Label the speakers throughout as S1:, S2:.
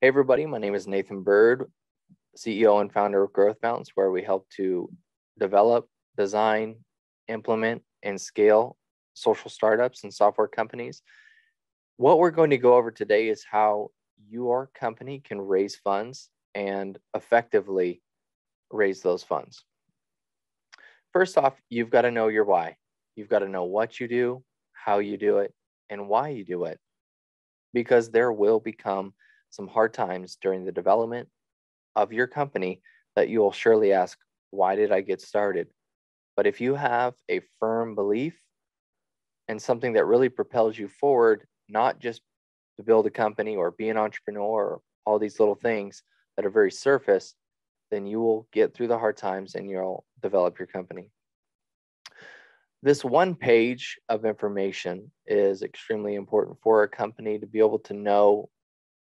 S1: Hey everybody, my name is Nathan Bird, CEO and founder of Growth Mountains, where we help to develop, design, implement, and scale social startups and software companies. What we're going to go over today is how your company can raise funds and effectively raise those funds. First off, you've got to know your why. You've got to know what you do, how you do it, and why you do it, because there will become some hard times during the development of your company that you will surely ask, why did I get started? But if you have a firm belief and something that really propels you forward, not just to build a company or be an entrepreneur or all these little things that are very surface, then you will get through the hard times and you'll develop your company. This one page of information is extremely important for a company to be able to know,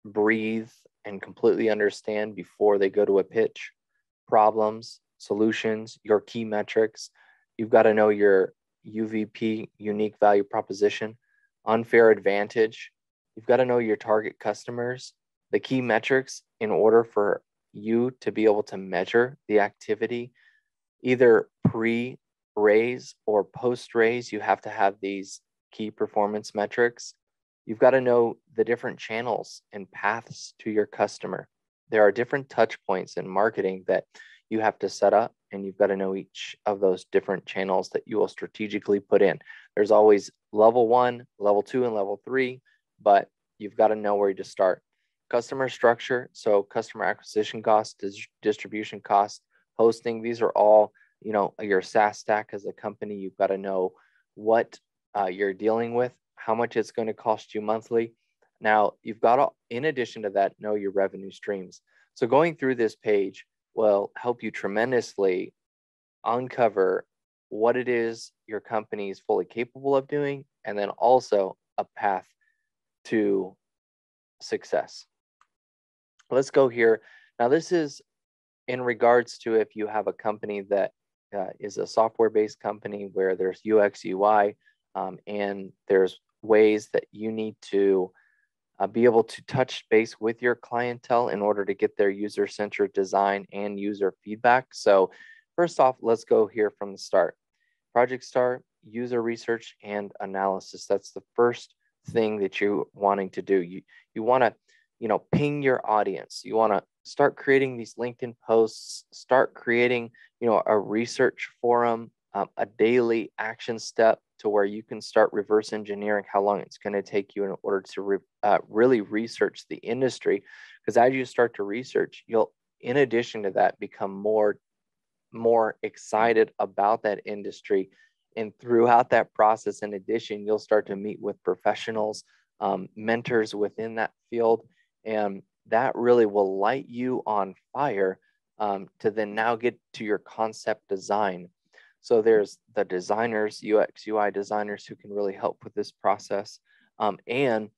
S1: breathe, and completely understand before they go to a pitch. Problems, solutions, your key metrics. You've got to know your UVP, unique value proposition, unfair advantage. You've got to know your target customers, the key metrics in order for you to be able to measure the activity, either pre-raise or post-raise. You have to have these key performance metrics. You've got to know the different channels and paths to your customer. There are different touch points in marketing that you have to set up, and you've got to know each of those different channels that you will strategically put in. There's always level 1, level 2, and level 3, but you've got to know where to start. Customer structure, so customer acquisition cost, distribution cost, hosting, these are all, your SaaS stack as a company. You've got to know what you're dealing with, how much it's going to cost you monthly. Now, you've got to, in addition to that, know your revenue streams. So going through this page will help you tremendously uncover what it is your company is fully capable of doing, and then also a path to success. Let's go here. Now, this is in regards to if you have a company that is a software-based company where there's UX, UI, and there's ways that you need to be able to touch base with your clientele in order to get their user-centered design and user feedback. So first off, let's go here from the start. Project start, user research and analysis. That's the first thing that you're wanting to do. You want to, ping your audience. You want to start creating these LinkedIn posts, start creating, a research forum, a daily action step to where you can start reverse engineering how long it's going to take you in order to really research the industry. Because as you start to research, you'll, in addition to that, become more excited about that industry. And throughout that process, in addition, you'll start to meet with professionals, mentors within that field. And that really will light you on fire to then now get to your concept design. So there's the designers, UX, UI designers who can really help with this process. And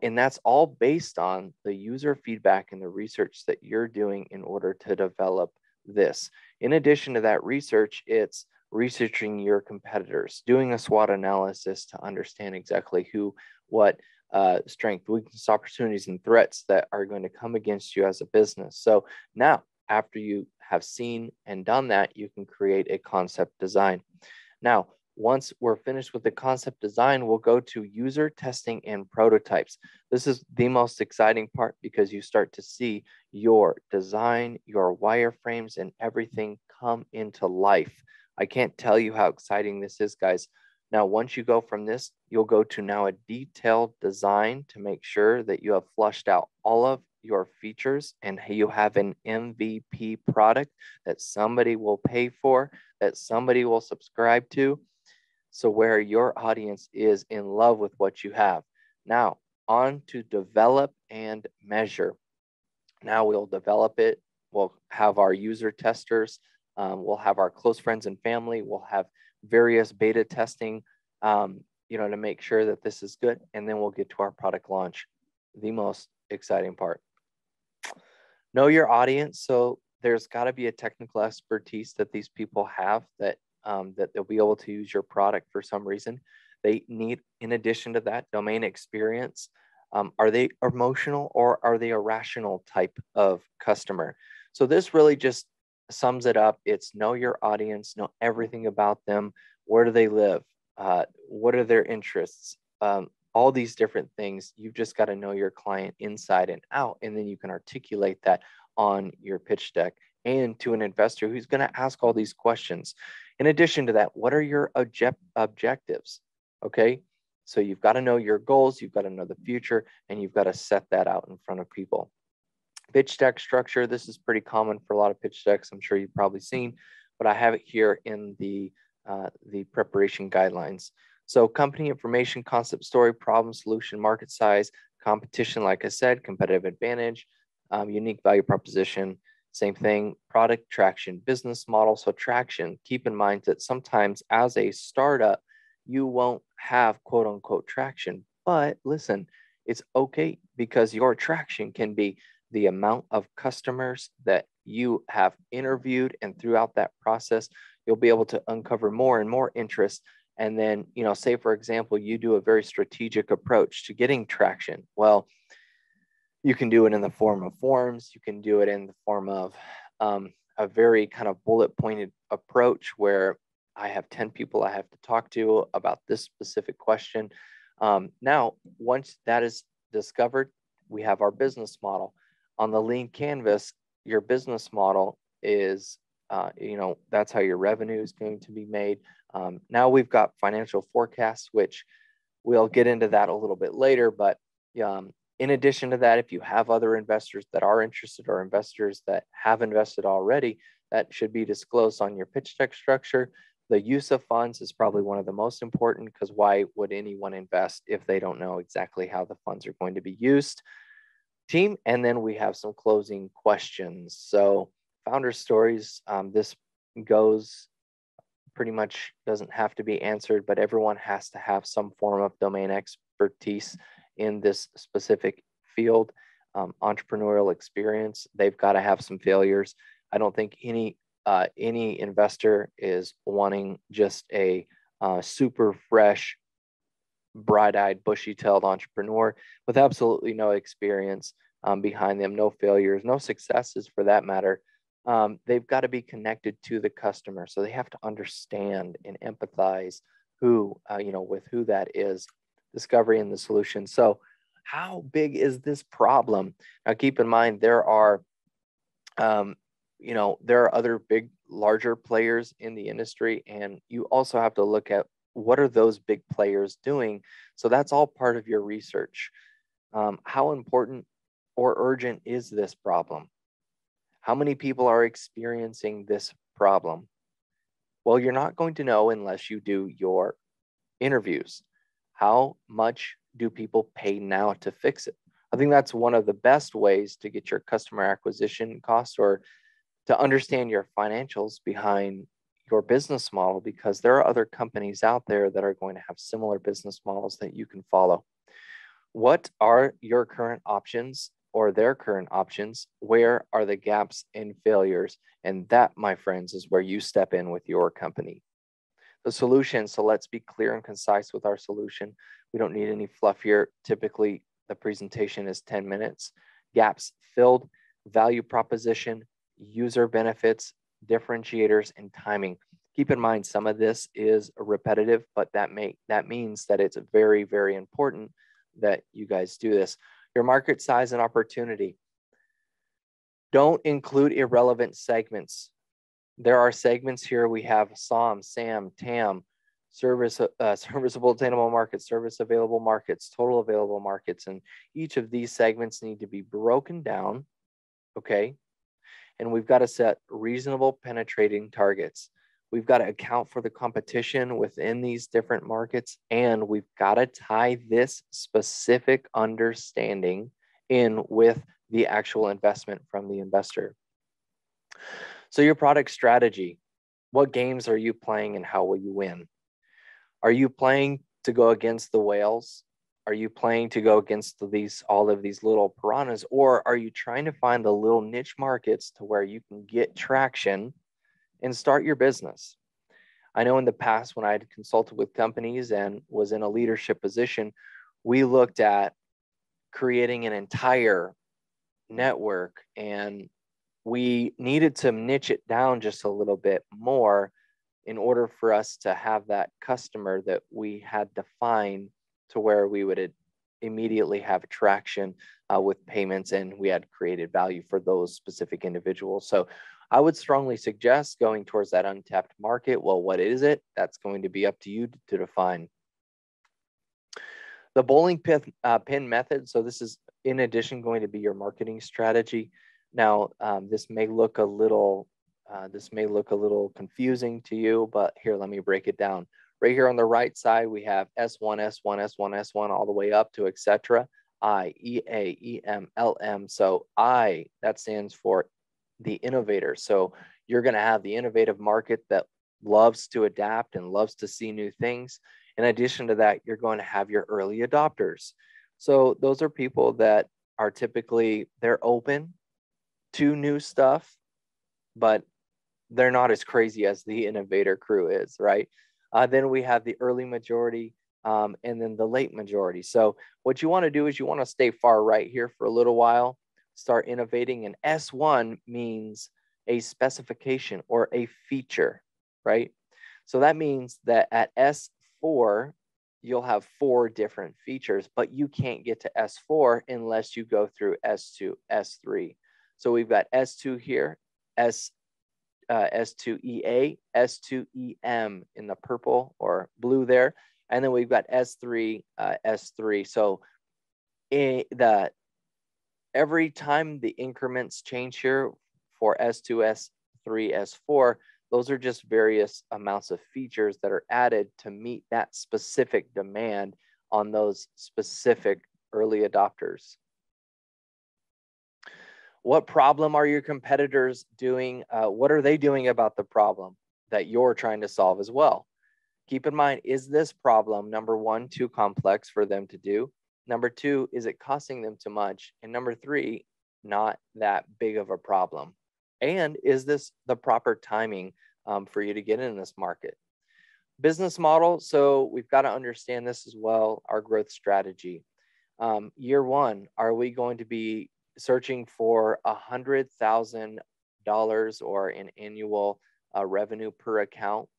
S1: that's all based on the user feedback and the research that you're doing in order to develop this. In addition to that research, it's researching your competitors, doing a SWOT analysis to understand exactly who, what strength, weakness, opportunities, and threats that are going to come against you as a business. So now, after you have seen and done that, you can create a concept design. Now, once we're finished with the concept design, we'll go to user testing and prototypes. This is the most exciting part because you start to see your design, your wireframes, and everything come into life. I can't tell you how exciting this is, guys. Now, once you go from this, you'll go to now a detailed design to make sure that you have flushed out all of your features and you have an MVP product that somebody will pay for, that somebody will subscribe to. So where your audience is in love with what you have. Now, on to develop and measure. Now we'll develop it. We'll have our user testers. We'll have our close friends and family. We'll have various beta testing, to make sure that this is good. And then we'll get to our product launch, the most exciting part. Know your audience. So there's got to be a technical expertise that these people have that they'll be able to use your product for some reason. They need, in addition to that, domain experience. Are they emotional or are they a rational type of customer? So this really just sums it up. It's know your audience, know everything about them. Where do they live? What are their interests? All these different things. You've just got to know your client inside and out, and then you can articulate that on your pitch deck and to an investor who's going to ask all these questions. In addition to that, what are your objectives? Okay, so you've got to know your goals, you've got to know the future, and you've got to set that out in front of people. Pitch deck structure, this is pretty common for a lot of pitch decks. I'm sure you've probably seen, but I have it here in the preparation guidelines. So company information, concept, story, problem, solution, market size, competition, like I said, competitive advantage, unique value proposition, same thing, product, traction, business model. So traction, keep in mind that sometimes as a startup, you won't have quote unquote traction, but listen, it's okay because your traction can be the amount of customers that you have interviewed, and throughout that process, you'll be able to uncover more and more interest. And then, say for example, you do a very strategic approach to getting traction. Well, you can do it in the form of forms. You can do it in the form of a very kind of bullet pointed approach where I have 10 people I have to talk to about this specific question. Now, once that is discovered, we have our business model. On the lean canvas, your business model is, that's how your revenue is going to be made. Now we've got financial forecasts, which we'll get into that a little bit later. But in addition to that, if you have other investors that are interested or investors that have invested already, that should be disclosed on your pitch deck structure. The use of funds is probably one of the most important, because why would anyone invest if they don't know exactly how the funds are going to be used? Team, and then we have some closing questions. So founder stories, this goes pretty much, doesn't have to be answered, but everyone has to have some form of domain expertise in this specific field. Entrepreneurial experience, they've got to have some failures. I don't think any investor is wanting just a super fresh, bright-eyed, bushy-tailed entrepreneur with absolutely no experience behind them, no failures, no successes for that matter. They've got to be connected to the customer, so they have to understand and empathize with who that is, discovery and the solution. So how big is this problem? Now, keep in mind, there are other big, larger players in the industry, and you also have to look at what are those big players doing. So that's all part of your research. How important or urgent is this problem? How many people are experiencing this problem? Well, you're not going to know unless you do your interviews. How much do people pay now to fix it? I think that's one of the best ways to get your customer acquisition costs, or to understand your financials behind your business model, because there are other companies out there that are going to have similar business models that you can follow. What are your current options or their current options? Where are the gaps and failures? And that, my friends, is where you step in with your company. The solution, so let's be clear and concise with our solution. We don't need any fluff here. Typically, the presentation is 10 minutes. Gaps filled, value proposition, user benefits, differentiators, and timing. Keep in mind, some of this is repetitive, but that means that it's very, very important that you guys do this. Your market size and opportunity. Don't include irrelevant segments. There are segments here. We have SOM, SAM, TAM, serviceable attainable markets, service available markets, total available markets, and each of these segments need to be broken down, okay? And we've got to set reasonable penetrating targets. We've got to account for the competition within these different markets, and we've got to tie this specific understanding in with the actual investment from the investor. So your product strategy, what games are you playing and how will you win? Are you playing to go against the whales? Are you playing to go against all of these little piranhas? Or are you trying to find the little niche markets to where you can get traction and start your business? I know in the past when I had consulted with companies and was in a leadership position, we looked at creating an entire network, and we needed to niche it down just a little bit more in order for us to have that customer that we had defined to where we would immediately have traction with payments, and we had created value for those specific individuals. So I would strongly suggest going towards that untapped market. Well, what is it? That's going to be up to you to define. The bowling pin method. So this is in addition going to be your marketing strategy. Now, this may look a little confusing to you, but here, let me break it down. Right here on the right side, we have S1, S1, S1, S1, all the way up to etc. I, EA, EM, LM. So I, that stands for the innovator. So you're going to have the innovative market that loves to adapt and loves to see new things. In addition to that, you're going to have your early adopters. So those are people that are typically, they're open to new stuff, but they're not as crazy as the innovator crew is, right? Then we have the early majority and then the late majority. So what you want to do is you want to stay far right here for a little while, start innovating. And S1 means a specification or a feature, right? So that means that at S4, you'll have 4 different features, but you can't get to S4 unless you go through S2, S3. So we've got S2 here, S2EA, S2EM in the purple or blue there. And then we've got S3, S3. So every time the increments change here for S2, S3, S4, those are just various amounts of features that are added to meet that specific demand on those specific early adopters. What problem are your competitors doing? What are they doing about the problem that you're trying to solve as well? Keep in mind, is this problem, number 1, too complex for them to do? Number 2, is it costing them too much? And number 3, not that big of a problem. And is this the proper timing for you to get in this market? Business model. So we've got to understand this as well, our growth strategy. Year 1, are we going to be searching for $100,000 or an annual revenue per account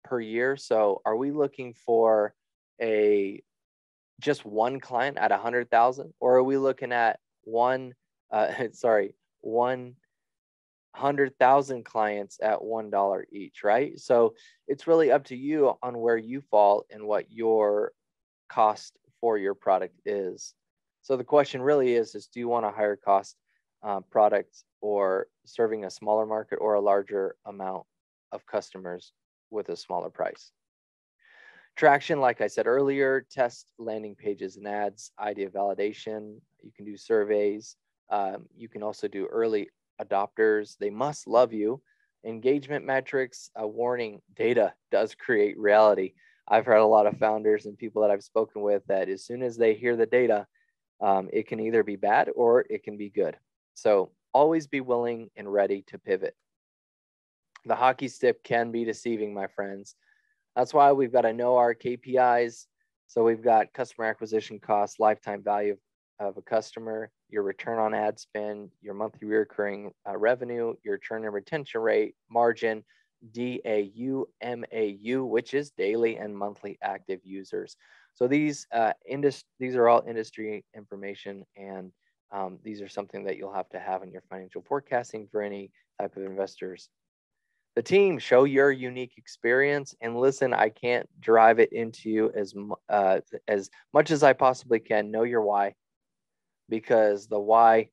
S1: per year? So are we looking for just one client at 100,000, or are we looking at 100,000 clients at $1 each, right? So it's really up to you on where you fall and what your cost for your product is. So the question really is do you want a higher cost product or serving a smaller market, or a larger amount of customers with a smaller price? Traction, like I said earlier, test landing pages and ads, idea validation. You can do surveys. You can also do early adopters. They must love you. Engagement metrics, a warning, data does create reality. I've heard a lot of founders and people that I've spoken with that as soon as they hear the data, it can either be bad or it can be good. So always be willing and ready to pivot. The hockey stick can be deceiving, my friends. That's why we've got to know our KPIs. So we've got customer acquisition costs, lifetime value of a customer, your return on ad spend, your monthly recurring revenue, your churn and retention rate, margin, DAU, MAU, which is daily and monthly active users. So these are all industry information, and these are something that you'll have to have in your financial forecasting for any type of investors. The team, show your unique experience, and listen, I can't drive it into you as much as I possibly can. Know your why, because the why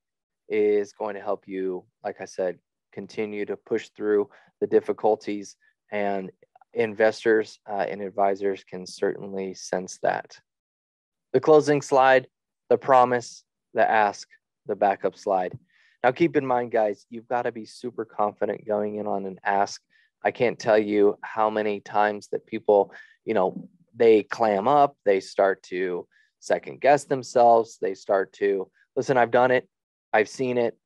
S1: is going to help you, like I said, continue to push through the difficulties, and investors and advisors can certainly sense that. The closing slide, the promise, the ask, the backup slide. Now, keep in mind, guys, you've got to be super confident going in on an ask. I can't tell you how many times that people, they clam up, they start to second guess themselves. They start to, listen, I've done it, I've seen it,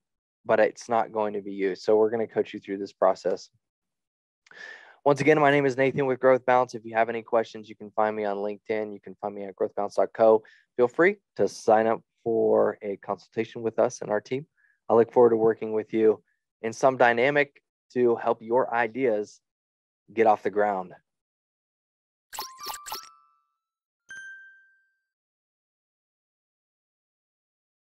S1: but it's not going to be you. So we're going to coach you through this process. Once again, my name is Nathan with Growth Balance. If you have any questions, you can find me on LinkedIn. You can find me at growthbalance.co. Feel free to sign up for a consultation with us and our team. I look forward to working with you in some dynamic to help your ideas get off the ground.